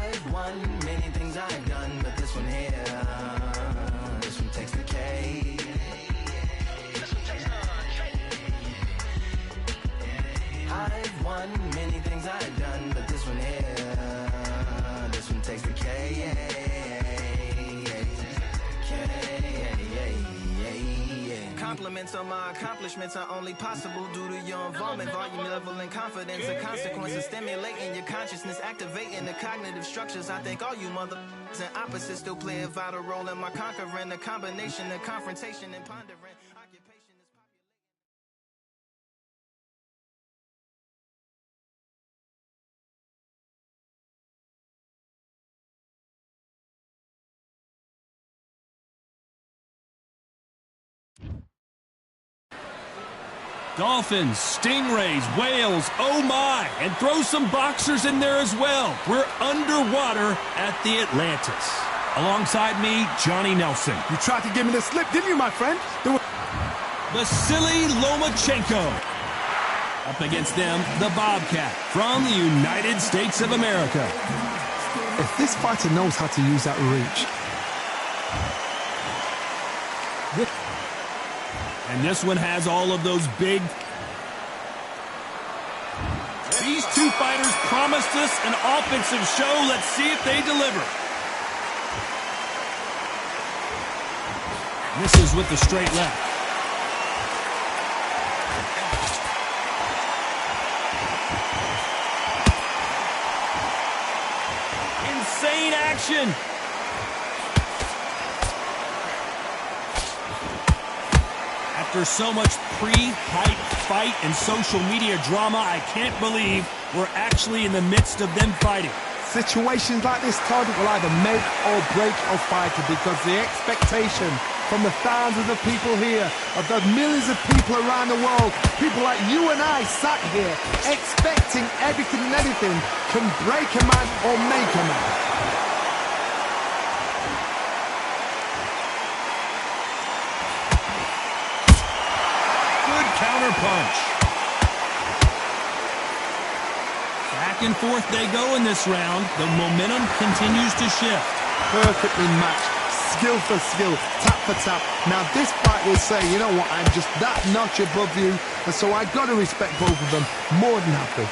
I've won many things I've done, but this one here, this one takes the cake. I've won many things I've done, but this one here, this one takes the cake. Compliments on my accomplishments are only possible due to your involvement, volume, level, and confidence. The consequences stimulating your consciousness, activating the cognitive structures. I think all you mother and opposites still play a vital role in my conquering. The combination of confrontation and pondering. Occupation is Dolphins, stingrays, whales, oh my, and throw some boxers in there as well. We're underwater at the Atlantis. Alongside me, Johnny Nelson. You tried to give me the slip, didn't you, my friend? Vasily Lomachenko. Up against them, the Bobcat from the United States of America. If this fighter knows how to use that reach. And this one has all of those big... These two fighters promised us an offensive show. Let's see if they deliver. Misses with the straight left. Insane action. After so much pre-hype fight and social media drama, I can't believe we're actually in the midst of them fighting. Situations like this, Todd, will either make or break a fighter because the expectation from the thousands of people here, of the millions of people around the world, people like you and I sat here expecting everything and anything can break a man or make a man. Counter punch. Back and forth they go in this round. The momentum continues to shift. Perfectly matched. Skill for skill. Tap for tap. Now this fight will say, you know what, I'm just that notch above you. And so I've got to respect both of them. More than happy.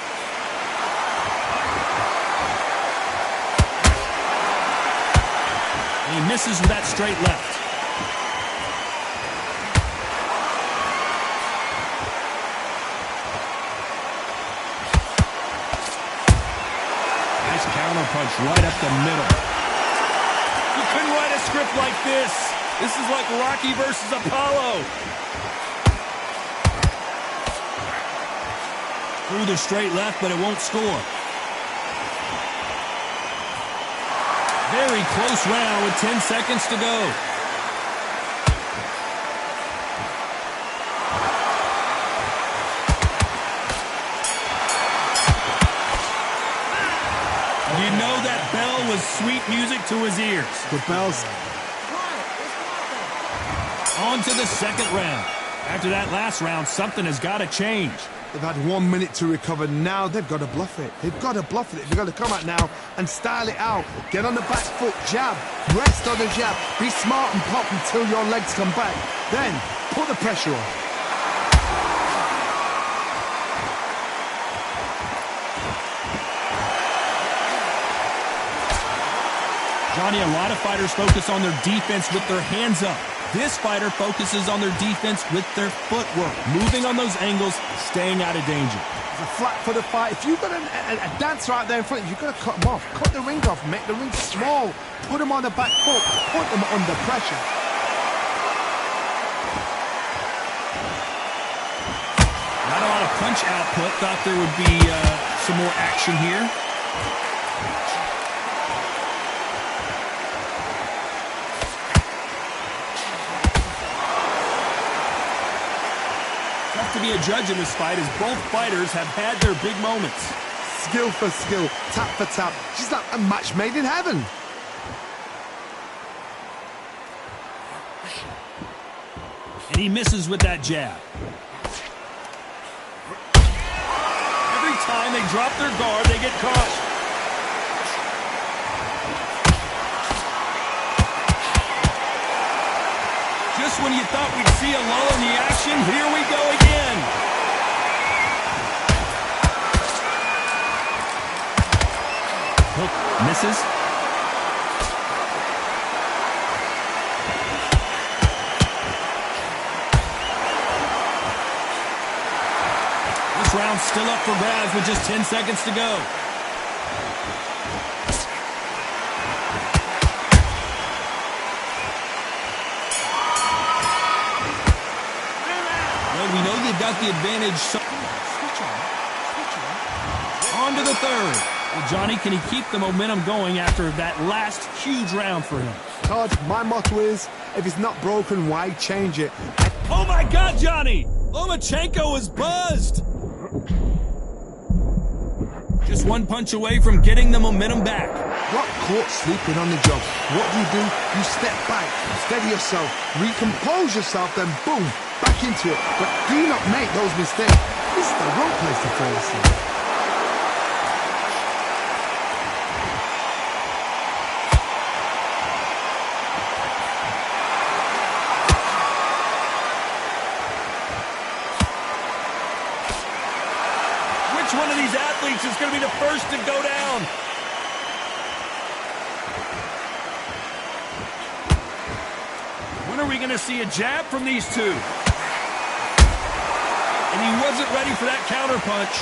And he misses with that straight left. Punch right up the middle. You couldn't write a script like this. This is like Rocky versus Apollo. Through the straight left, but it won't score. Very close round with 10 seconds to go. You know that bell was sweet music to his ears. The bells. On to the second round. After that last round, something has got to change. They've had 1 minute to recover. Now they've got to bluff it. They've got to bluff it. They've got to come out now and style it out. Get on the back foot, jab. Rest on the jab. Be smart and pop until your legs come back. Then put the pressure on. Johnny, a lot of fighters focus on their defense with their hands up. This fighter focuses on their defense with their footwork, moving on those angles, staying out of danger. It's a flat-footed fight. If you've got a dancer out there in front, you've got to cut them off. Cut the ring off, make the ring small. Put them on the back foot, put them under pressure. Not a lot of punch output. Thought there would be some more action here. To be a judge in this fight as both fighters have had their big moments. Skill for skill, tap for tap. She's like a match made in heaven. And he misses with that jab. Every time they drop their guard, they get caught. Just when you thought we'd see a lull in the action, here we go again. Hook misses. This round's still up for grabs with just 10 seconds to go. Well, we know they've got the advantage. So on to the third. Well, Johnny, can he keep the momentum going after that last huge round for him? Todd, my motto is, if it's not broken, why change it? Oh, my God, Johnny! Lomachenko is buzzed! Just one punch away from getting the momentum back. Got caught sleeping on the job. What do? You step back, steady yourself, recompose yourself, then boom, back into it. But do not make those mistakes. This is the wrong place to fall asleep. One of these athletes is going to be the first to go down. When are we going to see a jab from these two? And he wasn't ready for that counter punch.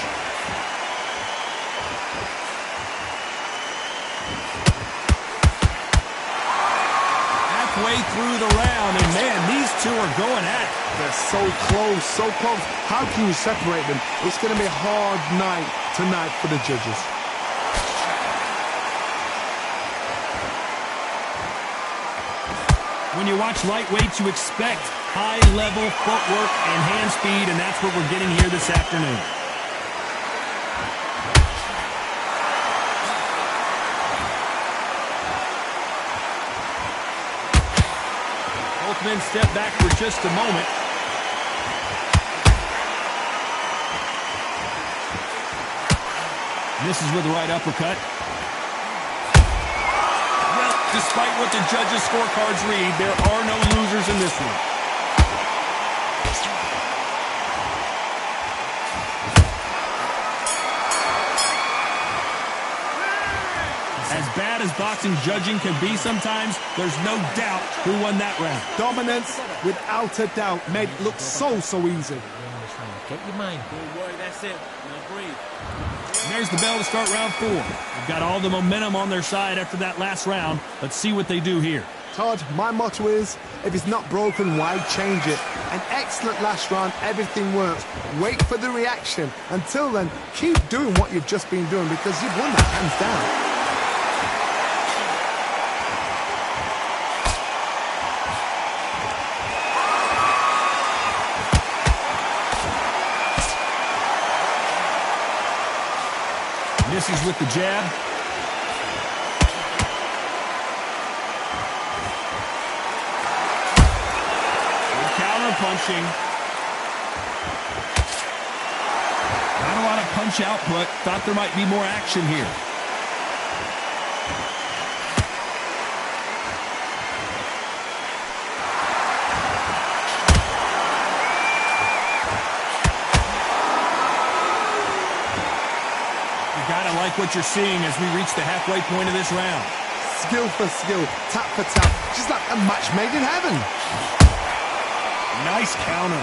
Halfway through the round, and man, these two are going at it. They're so close, so close. How can you separate them? It's going to be a hard night tonight for the judges. When you watch lightweights, you expect high-level footwork and hand speed, and that's what we're getting here this afternoon. Both men step back for just a moment. Misses with the right uppercut. Well, despite what the judges' scorecards read, there are no losers in this one. As bad as boxing judging can be sometimes, there's no doubt who won that round. Dominance, without a doubt, made it look so easy. Get your mind. Don't worry, that's it. Now breathe. And there's the bell to start round 4. They've got all the momentum on their side after that last round. Let's see what they do here. Todd, my motto is, if it's not broken, why change it? An excellent last round, everything works. Wait for the reaction. Until then, keep doing what you've just been doing because you've won that hands down. Misses with the jab. Good counter punching. Not a lot of punch output. Thought there might be more action here. Gotta like what you're seeing as we reach the halfway point of this round. Skill for skill, tap for tap, just like a match made in heaven. Nice counter.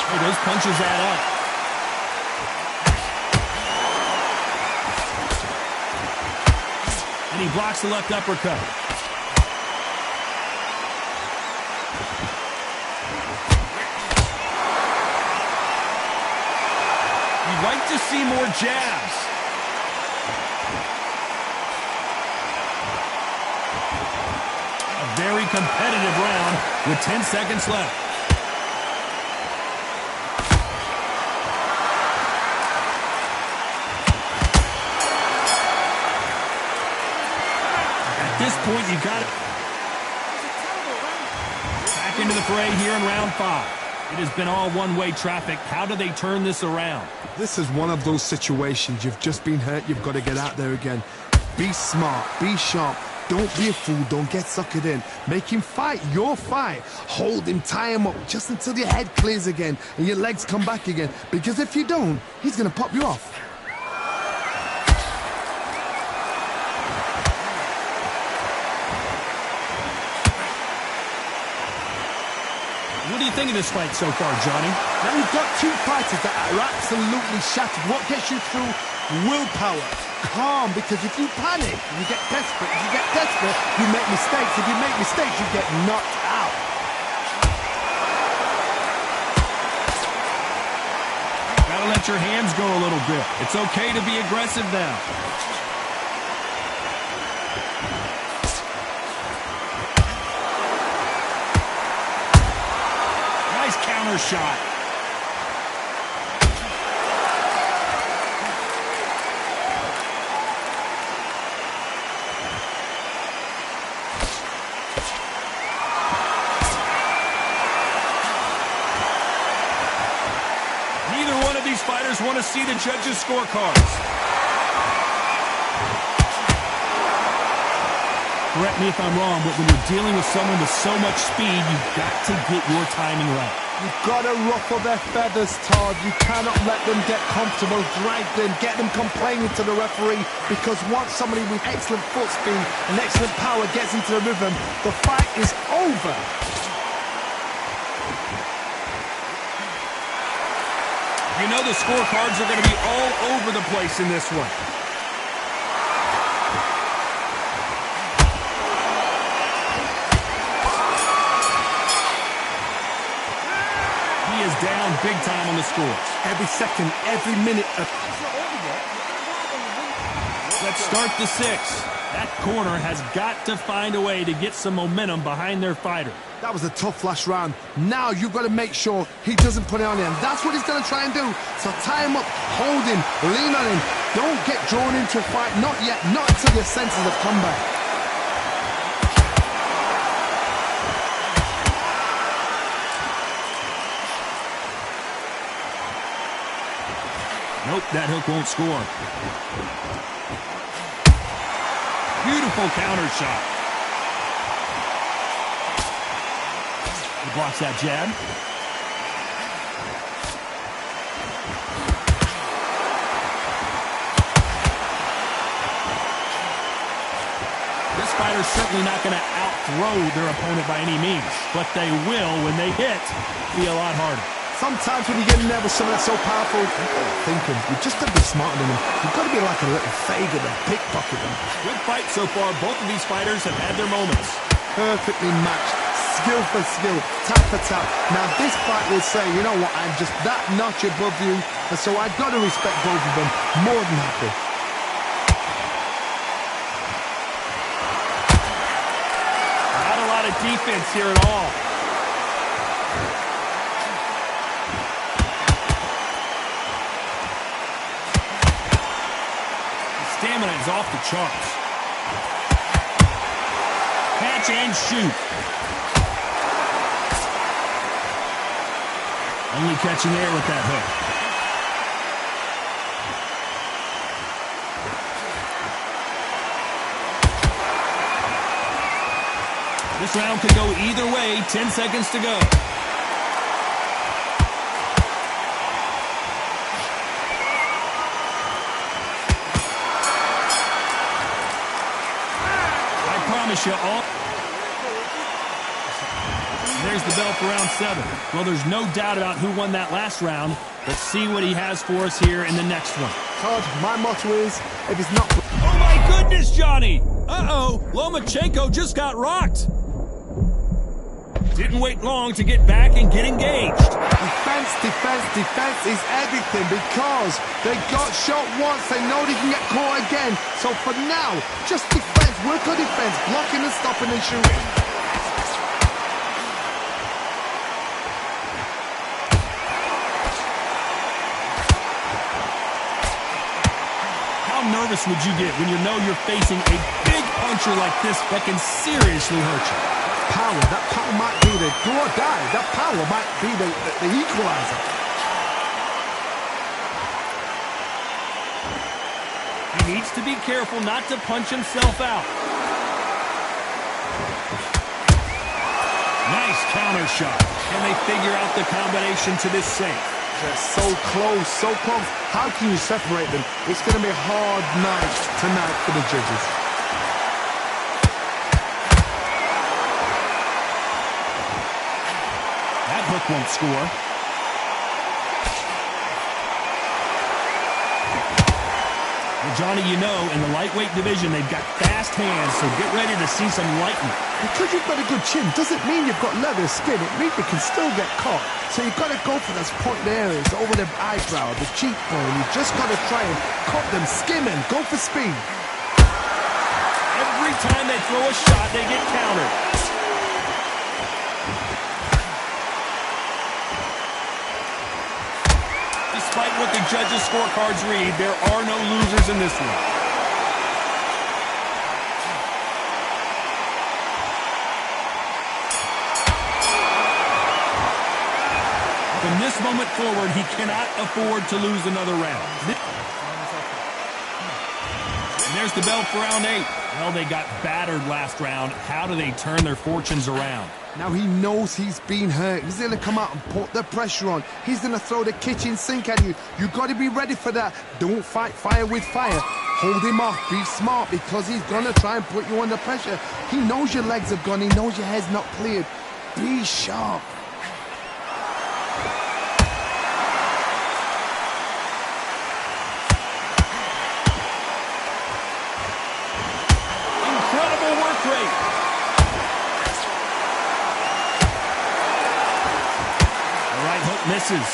Hey, those punches add up. And he blocks the left uppercut. You'd like to see more jabs. A very competitive round with 10 seconds left. At this point, you got it. Back into the fray here in round 5. It has been all one-way traffic. How do they turn this around? This is one of those situations. You've just been hurt. You've got to get out there again. Be smart. Be sharp. Don't be a fool. Don't get suckered in. Make him fight your fight. Hold him, tie him up just until your head clears again and your legs come back again. Because if you don't, he's going to pop you off. What do you think of this fight so far, Johnny? Now we've got two fighters that are absolutely shattered. What gets you through? Willpower. Calm, because if you panic, you get desperate. If you get desperate, you make mistakes. If you make mistakes, you get knocked out. Gotta let your hands go a little bit. It's okay to be aggressive now. Nice counter shot. These fighters want to see the judges' scorecards. Correct me if I'm wrong, but when you're dealing with someone with so much speed, you've got to get your timing right. You've got to ruffle their feathers, Todd. You cannot let them get comfortable, drag them, get them complaining to the referee, because once somebody with excellent foot speed and excellent power gets into the rhythm, the fight is over. You know the scorecards are going to be all over the place in this one. He is down big time on the scores. Every second, every minute. Let's start the sixth. That corner has got to find a way to get some momentum behind their fighter. That was a tough last round. Now you've got to make sure he doesn't put it on him. That's what he's going to try and do. So tie him up, hold him, lean on him. Don't get drawn into a fight. Not yet. Not until your senses have come back. Nope, that hook won't score. Beautiful counter shot. He blocks that jab. This fighter's certainly not going to out-throw their opponent by any means, but they will, when they hit, be a lot harder. Sometimes when you get in there with someone that's so powerful, thinking, you just got to be smarter than them. You've got to be like a little faggot and pickpocket them. Good fight so far. Both of these fighters have had their moments. Perfectly matched. Skill for skill. Tap for tap. Now this fight will say, you know what, I'm just that notch above you. And so I've got to respect both of them. More than happy. Not a lot of defense here at all. Stamina is off the charts. Catch and shoot. Only catching air with that hook. This round could go either way. 10 seconds to go. You all. There's the bell for round 7. Well, there's no doubt about who won that last round. Let's see what he has for us here in the next one. Todd, my motto is, if it's not... Oh, my goodness, Johnny! Uh-oh, Lomachenko just got rocked. Didn't wait long to get back and get engaged. Defense, defense, defense is everything, because they got shot once. They know they can get caught again. So for now, just defense. Work on defense. Blocking and stopping and shooting. How nervous would you get when you know you're facing a big puncher like this that can seriously hurt you? that power might be the do or die. That power might be the equalizer. He needs to be careful not to punch himself out. Nice counter shot. And they figure out the combination to this save. They're so close, so close. How can you separate them? It's going to be a hard night tonight for the judges. That hook won't score. Well, Johnny, you know, in the lightweight division, they've got fast hands, so get ready to see some lightning. Because you've got a good chin doesn't mean you've got leather skin. It means you can still get caught. So you've got to go for those point areas, over the eyebrow, the cheekbone. You've just got to try and cut them, skim them, go for speed. Every time they throw a shot, they get countered. Despite what the judges' scorecards read, there are no losers in this one. From this moment forward, he cannot afford to lose another round. And there's the bell for round 8. Well, they got battered last round. How do they turn their fortunes around? Now he knows he's been hurt. He's going to come out and put the pressure on. He's going to throw the kitchen sink at you. You've got to be ready for that. Don't fight fire with fire. Hold him off. Be smart because he's going to try and put you under pressure. He knows your legs have gone. He knows your head's not cleared. Be sharp. Incredible work rate. The right hook misses.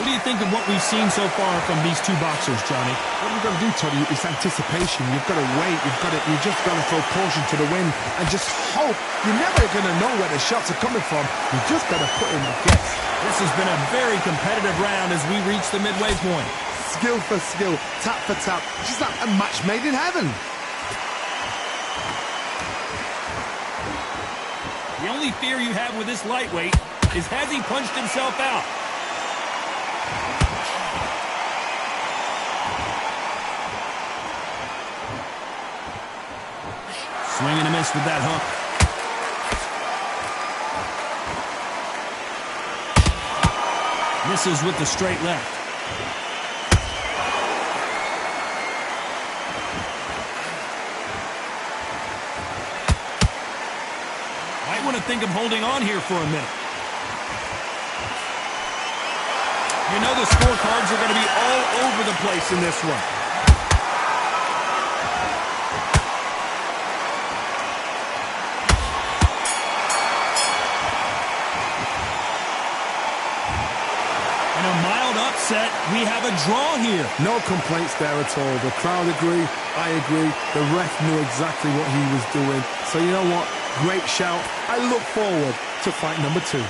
What do you think of what we've seen so far from these two boxers, Johnny? What you've got to do, Tony, is anticipation. You've got to wait. You just got to throw caution to the wind and just hope. You're never going to know where the shots are coming from. You just got to put in the guess. This has been a very competitive round as we reach the midway point. Skill for skill, tap for tap. Just like a match made in heaven. The only fear you have with this lightweight is has he punched himself out? Swing and a miss with that hook. Misses with the straight left. Might want to think of holding on here for a minute. You know the scorecards are going to be all over the place in this one. In a mild upset, we have a draw here. No complaints there at all. The crowd agree. I agree. The ref knew exactly what he was doing. So you know what? Great shout. I look forward to fight number 2.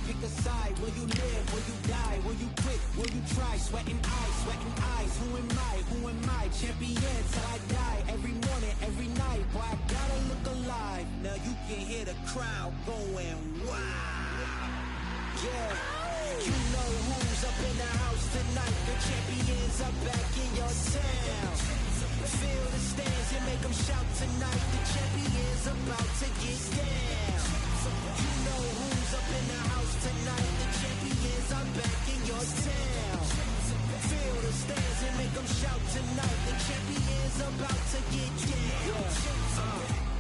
Pick a side. Will you live? Will you die? Will you quit? Will you try? Sweating eyes. Who am I? Champion till I die. Every morning, every night. Boy, I gotta look alive. Now you can hear the crowd going wow. Yeah, you know who's up in the house tonight. The champions are back in your town. Feel the stands and make them shout tonight. The champion's about to get down. You know who's up in the house tonight. The champions are back in your town. Feel the stands and make them shout tonight. The champion's about to get down.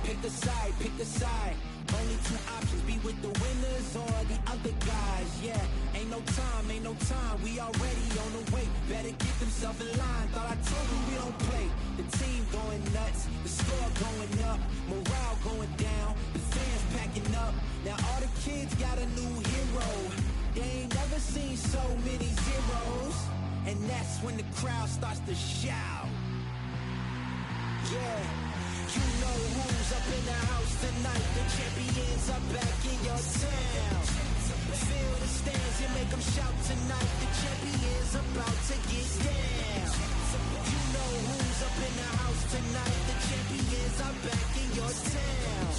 Pick a side, pick a side. Only two options, be with the winners or the other guys. Yeah, ain't no time, we already on the way. Better get themselves in line, thought I told you we don't play. The team going nuts, the score going up, morale going down, the fans packing up. Now all the kids got a new hero. They ain't never seen so many zeros. And that's when the crowd starts to shout. Yeah. You know who's up in the house tonight. The champions are back in your town. Feel the stands and make them shout tonight. The champions about to get down. You know who's up in the house tonight. The champions are back in your town.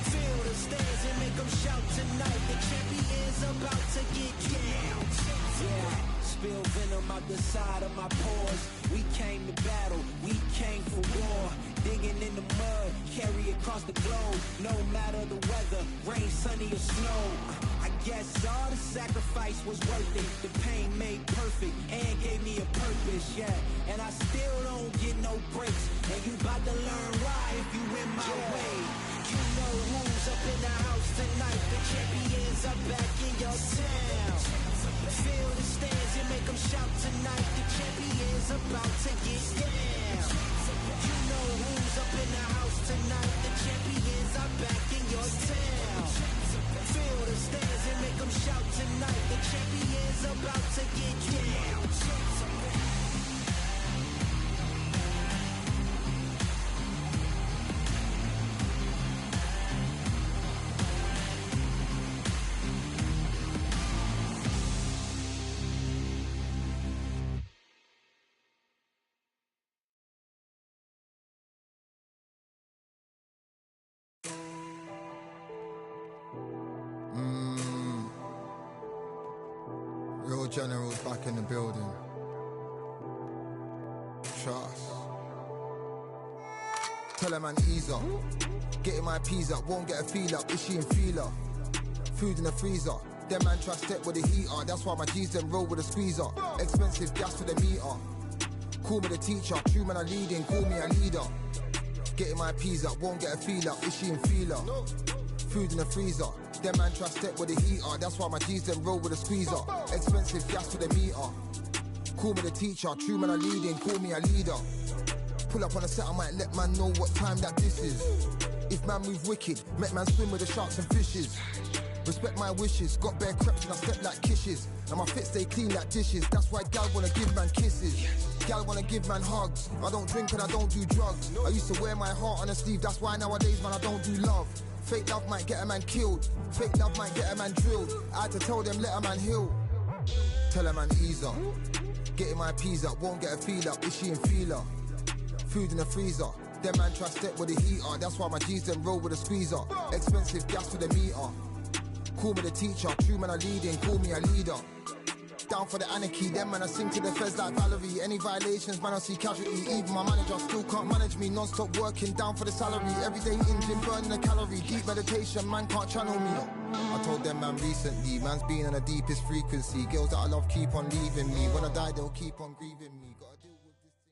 Feel the stands and make them shout tonight. The champions about to get down. Yeah. Spill venom out the side of my pores. We came to battle, we came for war. Digging in the mud, carry across the globe. No matter the weather, rain, sunny or snow. I guess all the sacrifice was worth it. The pain made perfect and gave me a purpose, yeah. And I still don't get no breaks. And you about to learn why if you in my way. You know who's up in the house tonight. The champions are back in your town. Feel the stands and make them shout tonight. The champions about to get down. You know who's up in the house tonight. The champions are back in your town. Feel the stands and make them shout tonight. The champions about to get down. Real generals back in the building. Trust. Tell a man ease up. Getting my peas up, won't get a feel up. Is she in feeler? Food in the freezer. Them man try step with the heater. That's why my G's them roll with a squeezer. Expensive gas for the meter. Call me the teacher. True man I leading, call me a leader. Getting my peas up, won't get a feel up. Is she in feeler? Food in the freezer. Them man try step with the heater. That's why my G's them roll with a squeezer. Expensive gas for the meter. Call me the teacher. True man I leading, call me a leader. Pull up on a set, I might let man know what time that this is. If man move wicked, make man swim with the sharks and fishes. Respect my wishes, got bare creps and I step like kisses. And my fit stay clean like dishes. That's why gal wanna give man kisses. Gal wanna give man hugs. I don't drink and I don't do drugs. I used to wear my heart on a sleeve. That's why nowadays man I don't do love. Fake love might get a man killed. Fake love might get a man drilled. I had to tell them let a man heal. Tell a man ease up. Getting my peas up, won't get a feel up. Is she in feeler? Food in the freezer. Them man try step with the heater. That's why my G's them roll with a squeezer. Expensive gas for the meter. Call me the teacher. True man I leading, call me a leader. Down for the anarchy, them man I sing to the feds like Valerie. Any violations, man I see casualty. Even my manager still can't manage me. Non-stop working, down for the salary. Everyday in gym, burning a calorie. Deep meditation, man can't channel me. I told them man recently, man's been on the deepest frequency. Girls that I love keep on leaving me. When I die, they'll keep on grieving me. Gotta deal with this thing.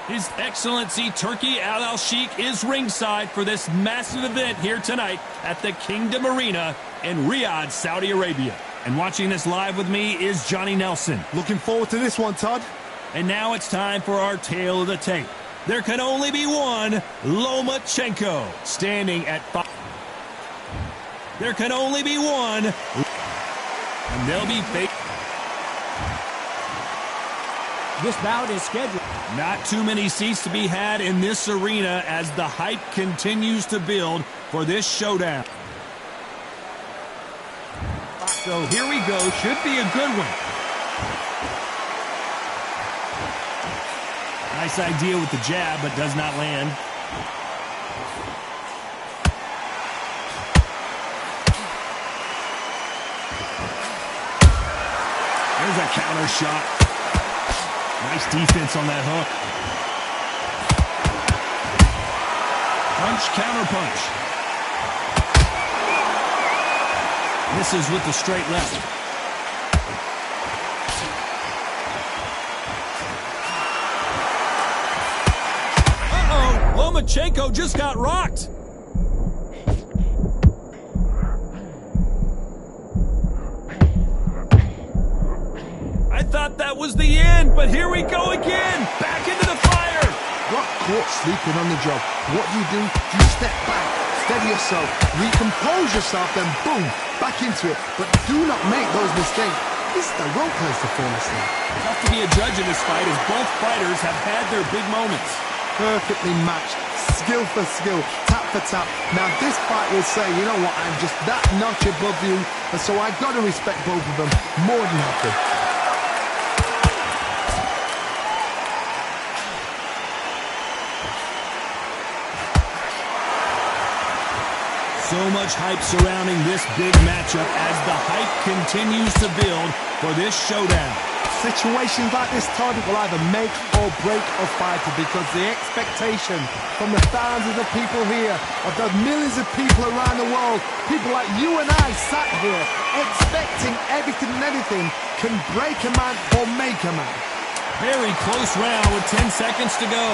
His Excellency Turki Al Sheikh is ringside for this massive event here tonight at the Kingdom Arena in Riyadh, Saudi Arabia. And watching this live with me is Johnny Nelson. Looking forward to this one, Todd. And now it's time for our tale of the tape. There can only be one Lomachenko standing at 5. There can only be one. And they'll be fake. This bout is scheduled. Not too many seats to be had in this arena as the hype continues to build for this showdown. So here we go. Should be a good one. Nice idea with the jab, but does not land. There's a counter shot. Nice defense on that hook. Punch, counter punch. Misses with the straight left. Uh-oh, Lomachenko just got rocked. I thought that was the end, but here we go again. Back into the fire. Got caught sleeping on the job. What do? You step back, steady yourself, recompose yourself, then boom, back into it. But do not make those mistakes. This is the wrong place to fall asleep. Tough to be a judge in this fight as both fighters have had their big moments. Perfectly matched, skill for skill, tap for tap. Now this fight will say, you know what, I'm just that notch above you, and so I've got to respect both of them more than happy. So much hype surrounding this big matchup as the hype continues to build for this showdown. Situations like this, Todd, will either make or break a fighter because the expectation from the thousands of people here, of the millions of people around the world, people like you and I sat here expecting everything and anything, can break a man or make a man. Very close round with 10 seconds to go.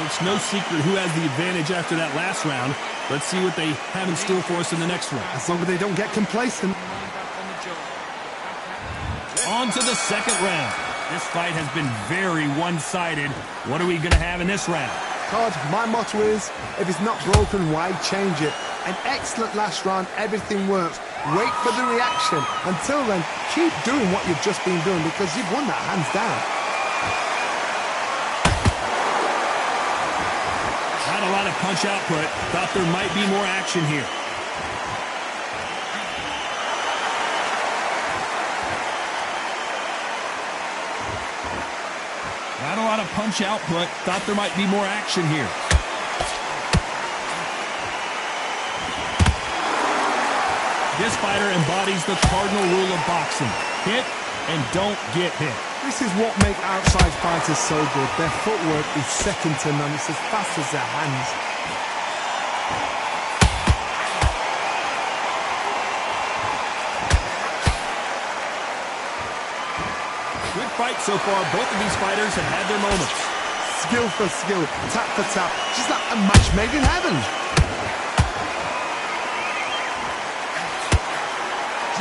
It's no secret who has the advantage after that last round. Let's see what they have in store for us in the next one. As long as they don't get complacent. On to the second round. This fight has been very one-sided. What are we going to have in this round? Todd, my motto is, if it's not broken, why change it? An excellent last round, everything works. Wait for the reaction. Until then, keep doing what you've just been doing because you've won that hands down. Not a lot of punch output. Thought there might be more action here. Not a lot of punch output. Thought there might be more action here. This fighter embodies the cardinal rule of boxing. Hit and don't get hit. This is what makes outside fighters so good. Their footwork is second to none. It's as fast as their hands. Good fight so far. Both of these fighters have had their moments. Skill for skill, tap for tap. Just like a match made in heaven.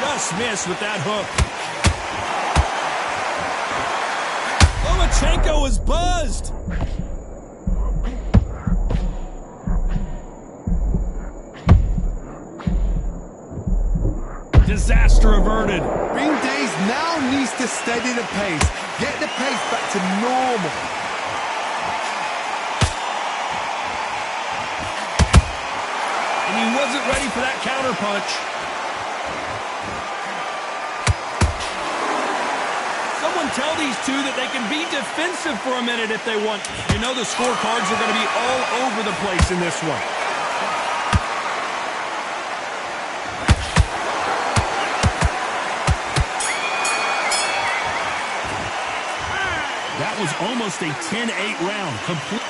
Just missed with that hook. Lomachenko is buzzed. Disaster averted. Green Days now needs to steady the pace. Get the pace back to normal. And he wasn't ready for that counter punch. Someone tell these two that they can be defensive for a minute if they want. You know the scorecards are going to be all over the place in this one. That was almost a 10-8 round. Complete.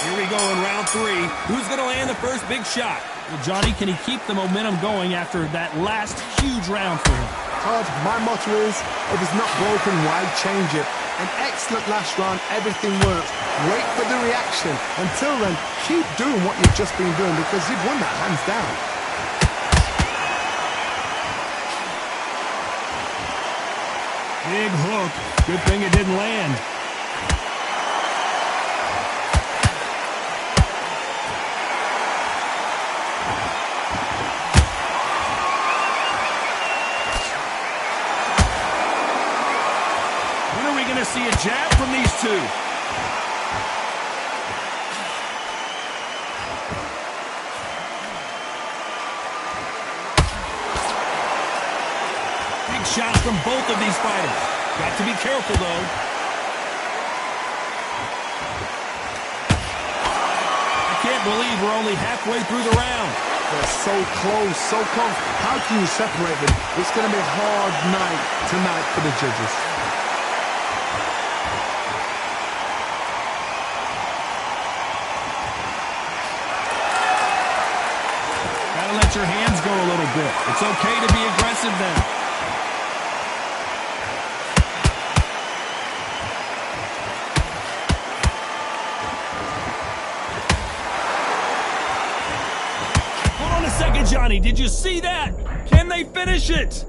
Here we go in round 3. Who's going to land the first big shot? Well, Johnny, can he keep the momentum going after that last huge round for him? Todd, my motto is, if it's not broken, why change it? An excellent last round, everything works. Wait for the reaction. Until then, keep doing what you've just been doing because you've won that hands down. Big hook. Good thing it didn't land. When are we going to see a jab from these two? from both of these fighters. Got to be careful, though. I can't believe we're only halfway through the round. They're so close, so close. How can you separate them? It's going to be a hard night tonight for the judges. Gotta let your hands go a little bit. It's okay to be aggressive then. Johnny, did you see that? Can they finish it?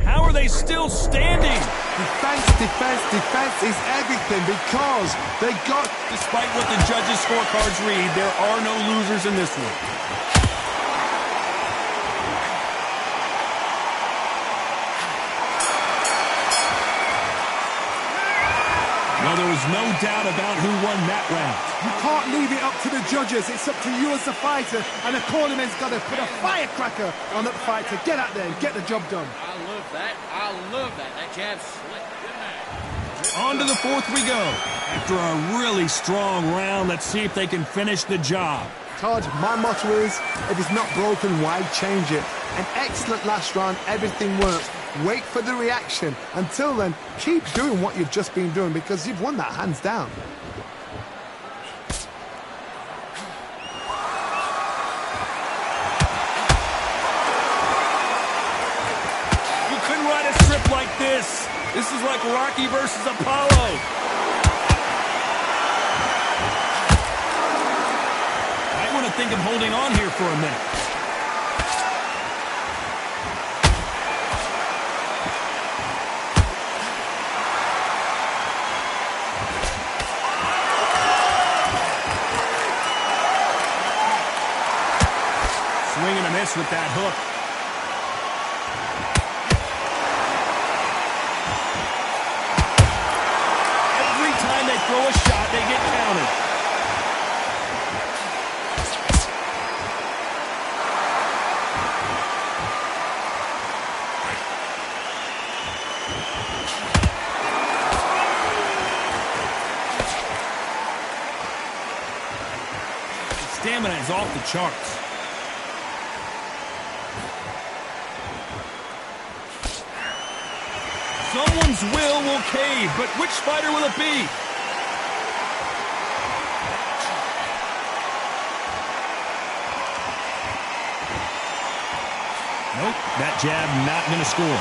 How are they still standing? Defense, defense, defense is everything because they got... Despite what the judges' scorecards read, there are no losers in this one. Well, there was no doubt about who won that round. You can't leave it up to the judges. It's up to you as the fighter. And the cornerman's got to put a firecracker on that fight to get out there and get the job done. I love that. I love that. That jab's slick. Good night. On to the fourth we go. After a really strong round, let's see if they can finish the job. Todd, my motto is, if it's not broken, why change it? An excellent last round, everything works. Wait for the reaction. Until then, keep doing what you've just been doing because you've won that hands down. You couldn't ride a strip like this. This is like Rocky versus Apollo. I want to think of holding on here for a minute. Swing and a miss with that hook. Every time they throw a shot, they get countered. Stamina is off the charts. Someone's will cave, but which fighter will it be? Nope, that jab not going to score.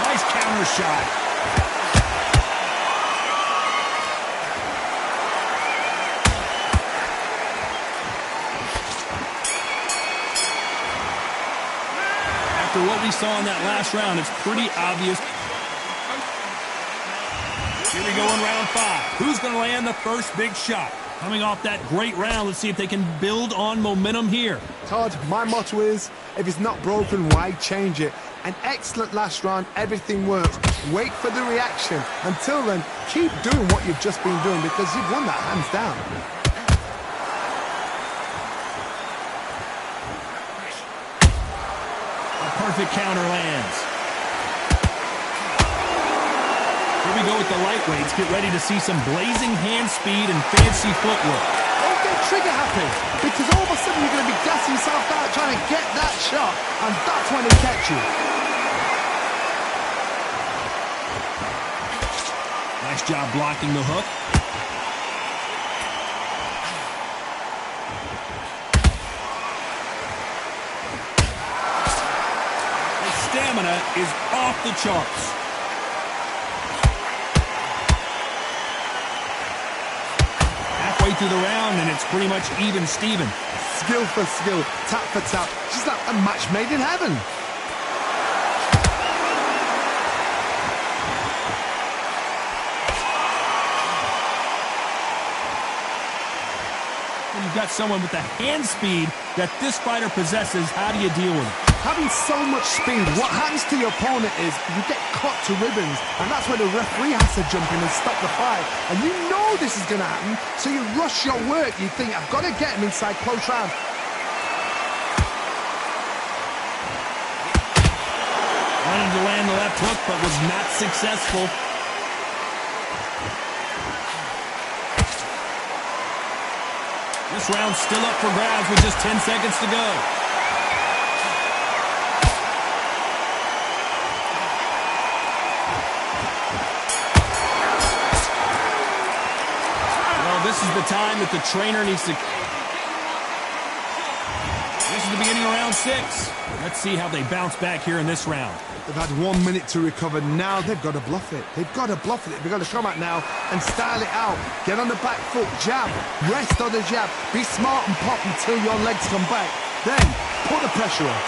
Nice counter shot. After what we saw in that last round, it's pretty obvious. Here we go in round 5. Who's going to land the first big shot? Coming off that great round, let's see if they can build on momentum here. Todd, my motto is, if it's not broken, why change it? An excellent last round, everything works. Wait for the reaction. Until then, keep doing what you've just been doing because you've won that hands down. Perfect counter lands. Here we go with the lightweights. Get ready to see some blazing hand speed and fancy footwork. Don't get trigger happy, because all of a sudden you're going to be gassing yourself out trying to get that shot, and that's when they catch you. Nice job blocking the hook. Stamina is off the charts. Halfway through the round, and it's pretty much even Steven. Skill for skill, tap for tap. Just like a match made in heaven. When you've got someone with the hand speed that this fighter possesses, how do you deal with it? Having so much speed, what happens to your opponent is you get cut to ribbons, and that's where the referee has to jump in and stop the fight. And you know this is going to happen, so you rush your work. You think, I've got to get him inside close round. Wanted to land the left hook, but was not successful. This round's still up for grabs with just 10 seconds to go. This is the time that the trainer needs to... This is the beginning of round 6. Let's see how they bounce back here in this round. They've had 1 minute to recover. Now they've got to bluff it. They've got to bluff it. They've got to come out now and style it out. Get on the back foot, jab, rest on the jab. Be smart and pop until your legs come back. Then put the pressure on.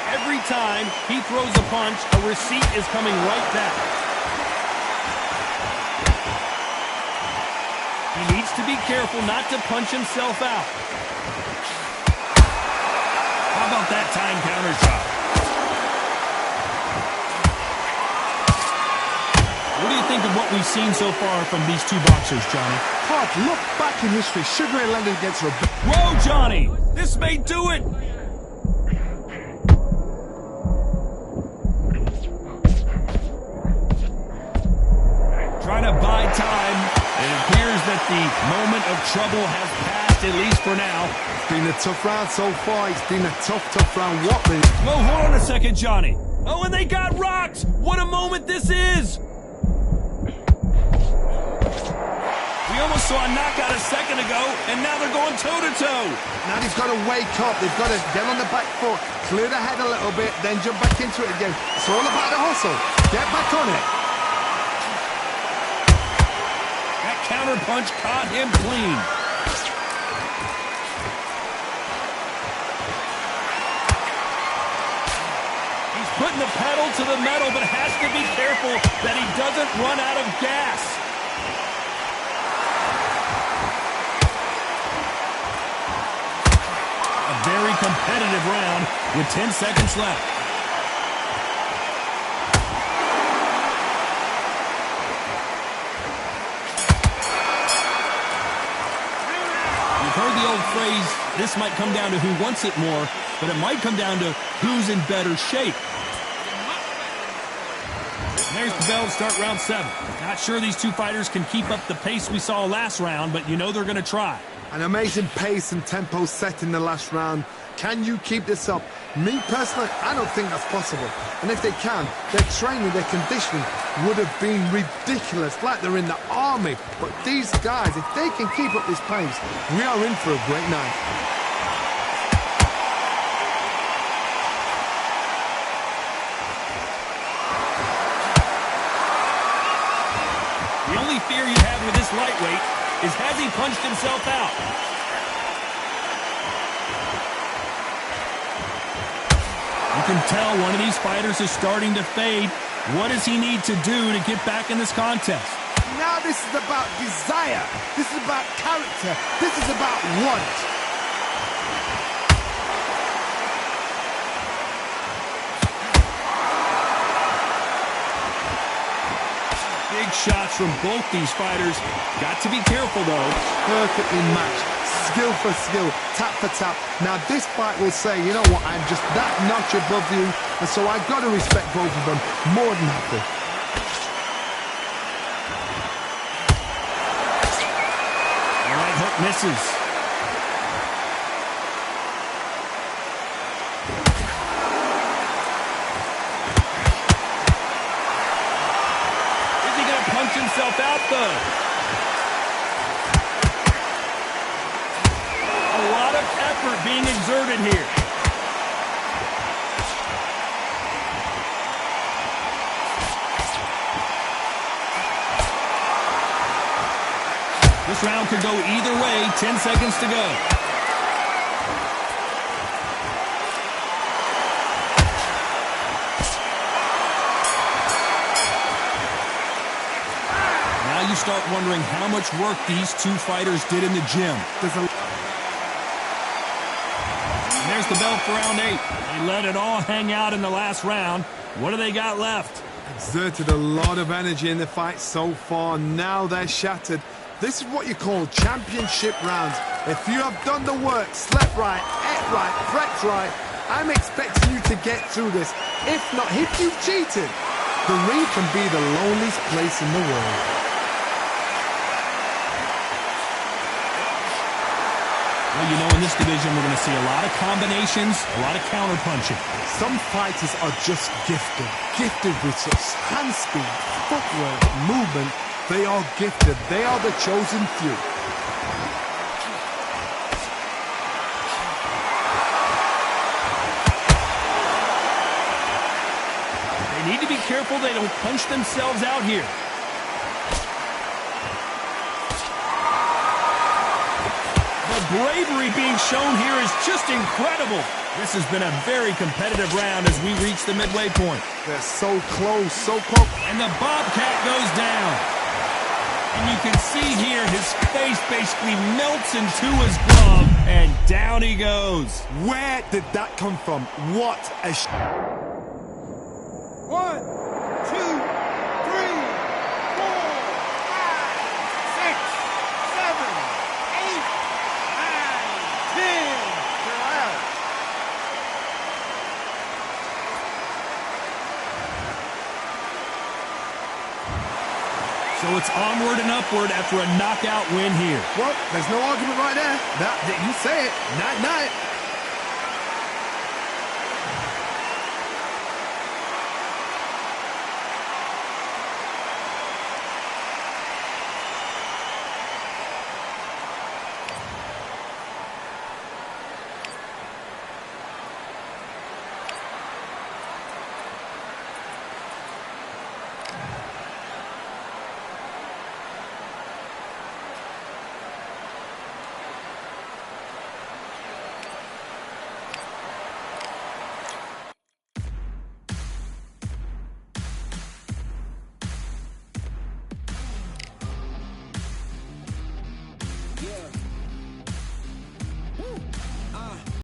Every time he throws a punch, a receipt is coming right back. He needs to be careful not to punch himself out. How about that time counter shot? What do you think of what we've seen so far from these two boxers, Johnny? Hard, look back in history. Sugar Ray Leonard against Rebecca. Whoa, Johnny! This may do it! Trying to buy time. It appears that the moment of trouble has passed, at least for now. It's been a tough round so far. It's been a tough round. What the... Whoa, hold on a second, Johnny. Oh, and they got rocked! What a moment this is! We almost saw a knockout a second ago, and now they're going toe-to-toe. Now they've got to wake up. They've got to get on the back foot, clear the head a little bit, then jump back into it again. It's all about the hustle. Get back on it. That counter punch caught him clean. He's putting the pedal to the metal, but has to be careful that he doesn't run out of gas. A very competitive round with 10 seconds left. Heard the old phrase, this might come down to who wants it more, but it might come down to who's in better shape. There's the bell to start round 7. Not sure these two fighters can keep up the pace we saw last round, but you know they're going to try. An amazing pace and tempo set in the last round. Can you keep this up? Me personally, I don't think that's possible. And if they can, their training, their conditioning would have been ridiculous, like they're in the army. But these guys, if they can keep up this pace, we are in for a great night. The only fear you have with this lightweight is has he punched himself out? You can tell one of these fighters is starting to fade. What does he need to do to get back in this contest? Now this is about desire. This is about character. This is about want. Big shots from both these fighters. Got to be careful, though. Perfectly matched. Skill for skill, tap for tap. Now this fight will say, you know what, I'm just that notch above you, and so I've got to respect both of them more than happy. All right, hook misses. Is he going to punch himself out, though? A lot of effort being exerted here. This round could go either way. 10 seconds to go. Now you start wondering how much work these two fighters did in the gym. And there's the bell for round 8. They let it all hang out in the last round. What do they got left? Exerted a lot of energy in the fight so far. Now they're shattered. This is what you call championship rounds. If you have done the work, slept right, ate right, prepped right, I'm expecting you to get through this. If not, if you've cheated, the ring can be the loneliest place in the world. Well, you know, in this division, we're going to see a lot of combinations, a lot of counter-punching. Some fighters are just gifted with such hand speed, footwork, movement. They are gifted. They are the chosen few. They need to be careful they don't punch themselves out here. The bravery being shown here is just incredible. This has been a very competitive round as we reach the midway point. They're so close, so close. And the Bobcat goes down. And you can see here his face basically melts into his glove, and down he goes. Where did that come from? What a 1, 2, 3, 4, 5, 6, 7, 8, 9, 10. They're out. So it's onward and upward after a knockout win here. Well, there's no argument right there. You say it. Night-night.